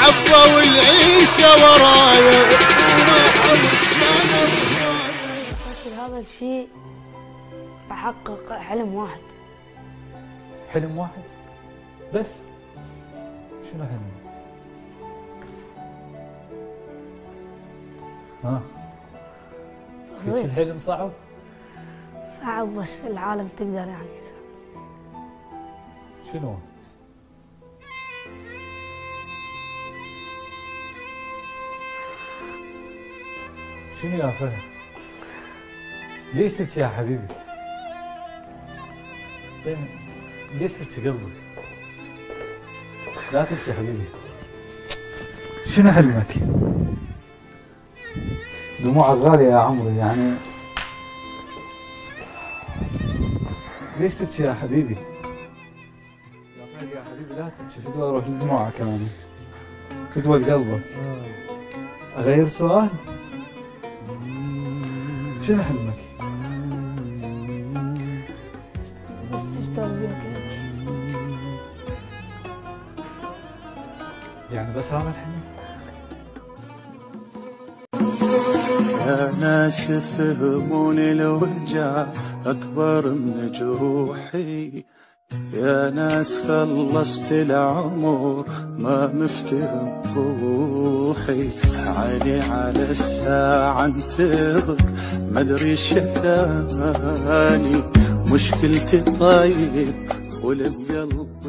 والمحبة والعيشة ورايا. هذا الشيء بحقق حلم واحد. حلم واحد بس؟ شنو حلم؟ ها؟ هيك الحلم صعب؟ صعب بس العالم تقدر يعني. شنو؟ شنو يا فهد؟ ليش تبكي يا حبيبي؟ ليش تبكي قلبك؟ لا تبكي حبيبي. شنو حلمك؟ دموعك غالية يا عمري يعني. ليش تبكي يا حبيبي؟ يا فهد يا حبيبي لا تبكي، فدوى اروح لدموعك كمان، فدوى لقلبك. اغير سؤال؟ شنو حلمك؟ بس تشتغل بيت يعني بس هذا الحلم؟ يا ناس فهموني الوجع أكبر من جروحي، يا ناس خلصت العمر ما مفتهم روحي، عيني على الساعة انتظر مدري شتاني، مشكلتي طيب والبقلب